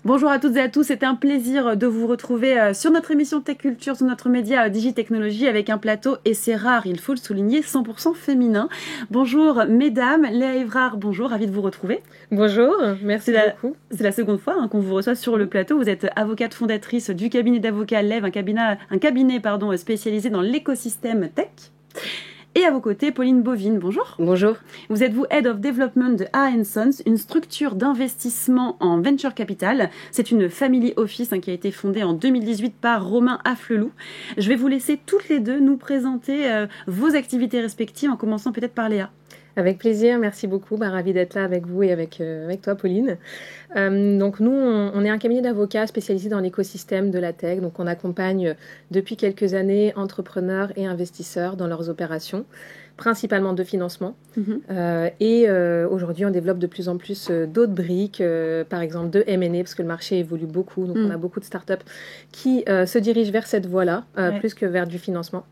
Bonjour à toutes et à tous, c'est un plaisir de vous retrouver sur notre émission Tech Culture, sur notre média Digitechnologie avec un plateau, et c'est rare, il faut le souligner, 100% féminin. Bonjour mesdames, Léa Évrard, bonjour, ravie de vous retrouver. Bonjour, merci beaucoup. C'est la seconde fois qu'on vous reçoit sur le plateau. Vous êtes avocate fondatrice du cabinet d'avocats Lève, un cabinet spécialisé dans l'écosystème tech. Et à vos côtés, Pauline Bovine, bonjour. Bonjour. Vous êtes Head of Development de A Sons, une structure d'investissement en venture capital. C'est une family office qui a été fondée en 2018 par Romain Afflelou. Je vais vous laisser toutes les deux nous présenter vos activités respectives, en commençant peut-être par Léa. Avec plaisir, merci beaucoup. Ravie d'être là avec vous et avec toi, Pauline. Donc nous, on est un cabinet d'avocats spécialisé dans l'écosystème de la tech. Donc on accompagne depuis quelques années entrepreneurs et investisseurs dans leurs opérations, principalement de financement. Et aujourd'hui, on développe de plus en plus d'autres briques, par exemple de M&A, parce que le marché évolue beaucoup. Donc on a beaucoup de startups qui se dirigent vers cette voie-là, plus que vers du financement.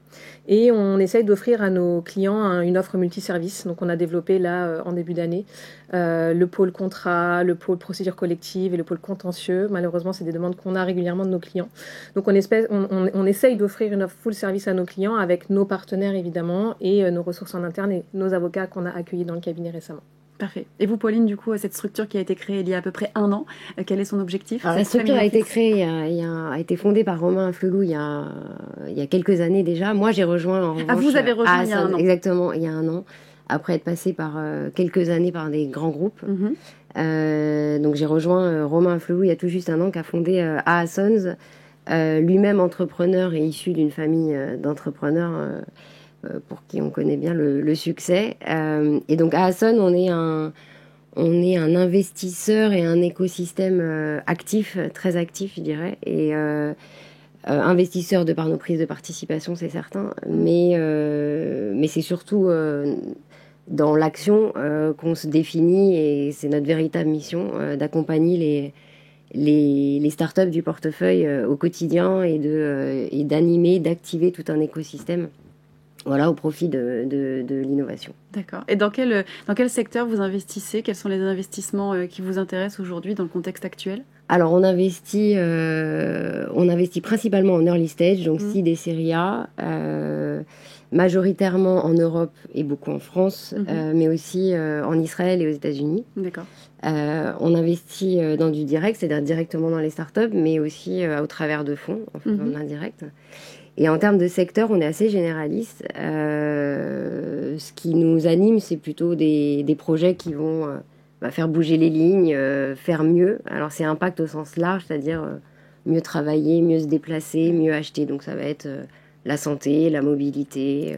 Et on essaye d'offrir à nos clients une offre multiservice. Donc on a développé là, en début d'année, le pôle contrat, le pôle procédure collective et le pôle contentieux. Malheureusement, c'est des demandes qu'on a régulièrement de nos clients. Donc on essaye d'offrir une offre full service à nos clients avec nos partenaires évidemment et nos ressources en interne et nos avocats qu'on a accueillis dans le cabinet récemment. Parfait. Et vous, Pauline, du coup, cette structure qui a été créée il y a à peu près 1 an, quel est son objectif? La structure a été créée, a été fondée par Romain Afflelou il y a quelques années déjà. Moi, j'ai rejoint en revanche... vous avez rejoint il y a 1 an. Exactement, il y a 1 an, après être passé par quelques années par des grands groupes. Donc j'ai rejoint Romain Afflelou il y a tout juste 1 an, qui a fondé A Sons, lui-même entrepreneur et issu d'une famille d'entrepreneurs pour qui on connaît bien le succès. Et donc à Asson, on est un investisseur et un écosystème actif, très actif, je dirais. Et investisseur de par nos prises de participation, c'est certain. Mais c'est surtout dans l'action qu'on se définit, et c'est notre véritable mission d'accompagner les startups du portefeuille au quotidien et d'animer, d'activer tout un écosystème. Voilà, au profit de l'innovation. D'accord. Et dans quel secteur vous investissez? Quels sont les investissements qui vous intéressent aujourd'hui dans le contexte actuel? Alors, on investit principalement en early stage, donc seed et série A, majoritairement en Europe et beaucoup en France, mais aussi en Israël et aux États-Unis. D'accord. On investit dans du direct, c'est-à-dire directement dans les startups, mais aussi au travers de fonds, en fait, en indirect. Et en termes de secteur, on est assez généraliste. Ce qui nous anime, c'est plutôt des projets qui vont faire bouger les lignes, faire mieux. Alors c'est impact au sens large, c'est-à-dire mieux travailler, mieux se déplacer, mieux acheter. Donc ça va être la santé, la mobilité,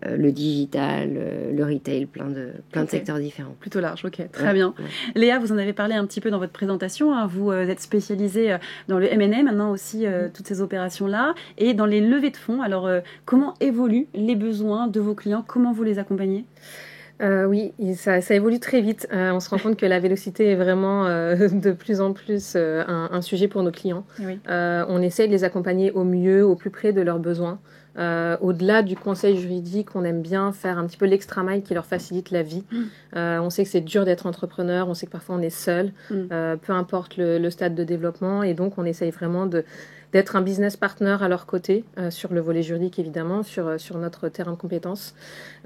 le digital, le retail, plein de secteurs différents. Plutôt large, ok, très bien. Ouais. Léa, vous en avez parlé un petit peu dans votre présentation. Vous êtes spécialisée dans le M&A maintenant aussi, toutes ces opérations-là, et dans les levées de fonds. Alors, comment évoluent les besoins de vos clients? Comment vous les accompagnez? Oui, ça évolue très vite. On se rend compte que la vélocité est vraiment de plus en plus un sujet pour nos clients. Oui. On essaie de les accompagner au mieux, au plus près de leurs besoins. Au-delà du conseil juridique, on aime bien faire un petit peu l'extra mile qui leur facilite la vie. On sait que c'est dur d'être entrepreneur, on sait que parfois on est seul, peu importe le stade de développement, et donc on essaye vraiment d'être un business partner à leur côté, sur le volet juridique évidemment, sur notre terrain de compétences.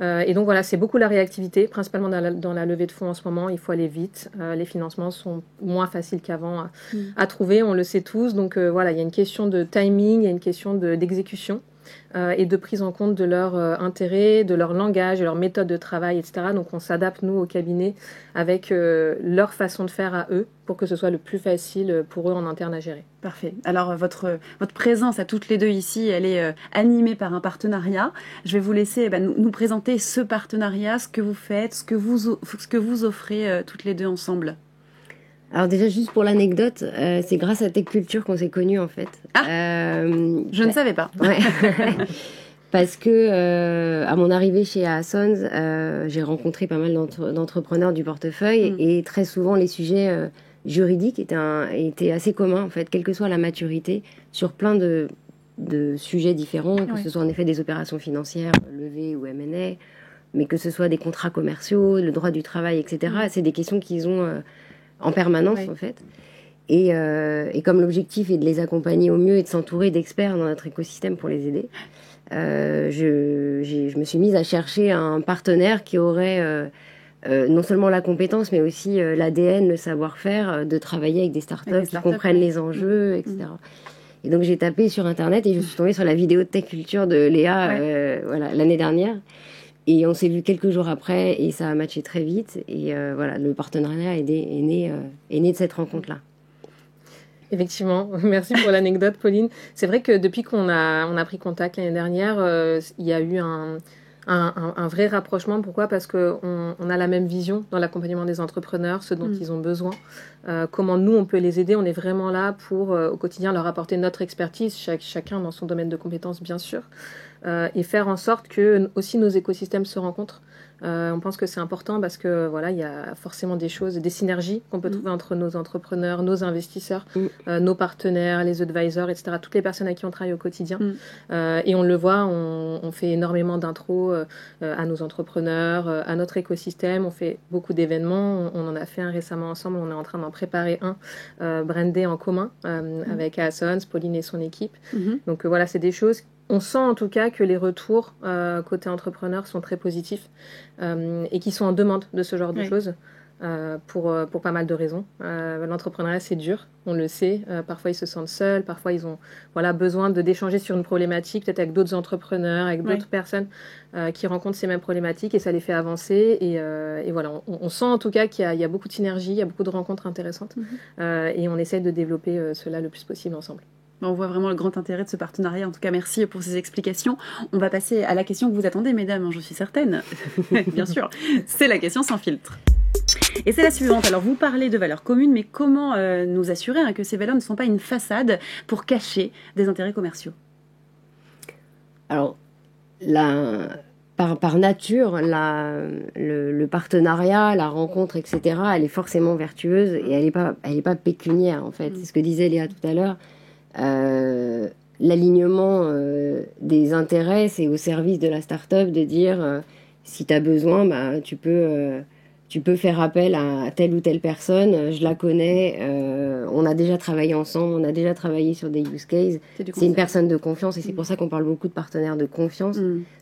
Et donc voilà, c'est beaucoup la réactivité, principalement dans la levée de fonds en ce moment. Il faut aller vite, les financements sont moins faciles qu'avant à trouver, on le sait tous. Donc voilà, il y a une question de timing, il y a une question d'exécution. Et de prise en compte de leur intérêt, de leur langage, de leur méthode de travail, etc. Donc on s'adapte, nous, au cabinet, avec leur façon de faire à eux, pour que ce soit le plus facile pour eux en interne à gérer. Parfait. Alors votre présence à toutes les deux ici, elle est animée par un partenariat. Je vais vous laisser nous présenter ce partenariat, ce que vous faites, ce que vous offrez toutes les deux ensemble. Alors déjà, juste pour l'anecdote, c'est grâce à Tech Culture qu'on s'est connus, en fait. Je ne savais pas. Ouais. Parce que à mon arrivée chez Sons, j'ai rencontré pas mal d'entrepreneurs du portefeuille et très souvent les sujets juridiques étaient assez communs, en fait, quelle que soit la maturité, sur plein de sujets différents, que ce soit en effet des opérations financières, levées ou M&A, mais que ce soit des contrats commerciaux, le droit du travail, etc. C'est des questions qu'ils ont en permanence, en fait. Et comme l'objectif est de les accompagner au mieux et de s'entourer d'experts dans notre écosystème pour les aider, je me suis mise à chercher un partenaire qui aurait non seulement la compétence, mais aussi l'ADN, le savoir-faire de travailler avec des startups qui comprennent les enjeux, etc. Et donc j'ai tapé sur Internet et je suis tombée sur la vidéo de Tech Culture de Léa voilà, l'année dernière. Et on s'est vu quelques jours après et ça a matché très vite. Et voilà, le partenariat est né de cette rencontre-là. Effectivement, merci pour l'anecdote, Pauline. C'est vrai que depuis qu'on a pris contact l'année dernière, il y a eu un vrai rapprochement. Pourquoi ? Parce qu'on a la même vision dans l'accompagnement des entrepreneurs, ce dont ils ont besoin, comment nous, on peut les aider. On est vraiment là pour, au quotidien, leur apporter notre expertise, chacun dans son domaine de compétences, bien sûr, et faire en sorte que aussi nos écosystèmes se rencontrent. On pense que c'est important parce que voilà, il y a forcément des choses, des synergies qu'on peut trouver entre nos entrepreneurs, nos investisseurs, nos partenaires, les advisors, etc. Toutes les personnes à qui on travaille au quotidien. Et on le voit, on fait énormément d'intros à nos entrepreneurs, à notre écosystème. On fait beaucoup d'événements. On en a fait un récemment ensemble. On est en train d'en préparer un brandé en commun avec Assons, Pauline et son équipe. Donc voilà, c'est des choses. On sent en tout cas que les retours côté entrepreneur sont très positifs et qui sont en demande de ce genre de choses pour pas mal de raisons. L'entrepreneuriat, c'est dur, on le sait. Parfois, ils se sentent seuls, parfois, ils ont besoin d'échanger sur une problématique, peut-être avec d'autres entrepreneurs, avec d'autres personnes qui rencontrent ces mêmes problématiques et ça les fait avancer. Et voilà, on sent en tout cas qu'il y a beaucoup de synergie, il y a beaucoup de rencontres intéressantes et on essaie de développer cela le plus possible ensemble. On voit vraiment le grand intérêt de ce partenariat. En tout cas, merci pour ces explications. On va passer à la question que vous attendez, mesdames, je suis certaine. Bien sûr, c'est la question sans filtre. Et c'est la suivante. Alors, vous parlez de valeurs communes, mais comment nous assurer que ces valeurs ne sont pas une façade pour cacher des intérêts commerciaux ? Alors, par nature, le partenariat, la rencontre, etc., elle est forcément vertueuse et elle est pas pécuniaire, en fait. C'est ce que disait Léa tout à l'heure. L'alignement des intérêts, c'est au service de la start-up de dire si tu as besoin, bah, tu peux faire appel à telle ou telle personne, je la connais, on a déjà travaillé ensemble, on a déjà travaillé sur des use cases, c'est une personne de confiance et c'est pour ça qu'on parle beaucoup de partenaires de confiance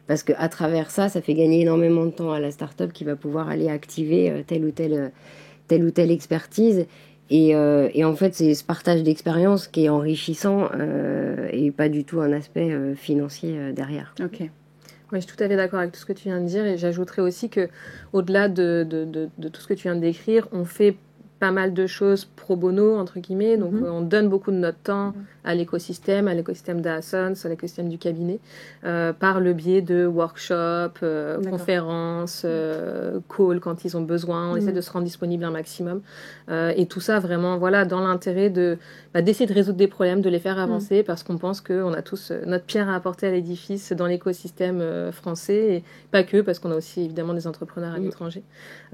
parce qu'à travers ça fait gagner énormément de temps à la start-up qui va pouvoir aller activer telle ou telle expertise. Et en fait, c'est ce partage d'expérience qui est enrichissant et pas du tout un aspect financier derrière. Ok. Oui, je suis tout à fait d'accord avec tout ce que tu viens de dire et j'ajouterais aussi que au-delà de tout ce que tu viens de décrire, on fait pas mal de choses pro bono, entre guillemets. Donc, on donne beaucoup de notre temps à l'écosystème d'Assons, à l'écosystème du cabinet, par le biais de workshops, conférences, calls quand ils ont besoin. On essaie de se rendre disponible un maximum. Et tout ça, vraiment, voilà, dans l'intérêt d'essayer de résoudre des problèmes, de les faire avancer, parce qu'on pense qu'on a tous notre pierre à apporter à l'édifice dans l'écosystème français, et pas que, parce qu'on a aussi évidemment des entrepreneurs à l'étranger.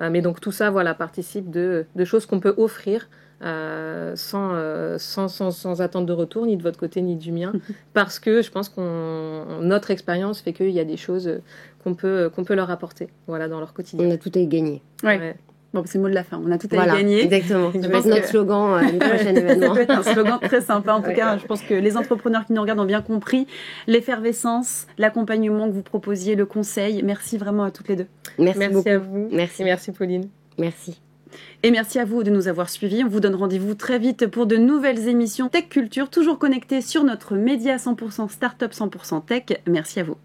Mais donc, tout ça, voilà, participe de choses qu'on peut offrir sans attente de retour, ni de votre côté, ni du mien, parce que je pense notre expérience fait qu'il y a des choses qu'on peut leur apporter, voilà, dans leur quotidien. On a tout à y gagner. Ouais. Bon, c'est le mot de la fin. On a tout à y gagner. Exactement. Je pense notre slogan du prochain événement. Ça peut être un slogan très sympa. En tout cas, je pense que les entrepreneurs qui nous regardent ont bien compris l'effervescence, l'accompagnement que vous proposiez, le conseil. Merci vraiment à toutes les deux. Merci beaucoup. À vous. Merci Pauline. Merci. Et merci à vous de nous avoir suivis. On vous donne rendez-vous très vite pour de nouvelles émissions Tech Culture, toujours connectées sur notre média 100% Startup 100% Tech. Merci à vous.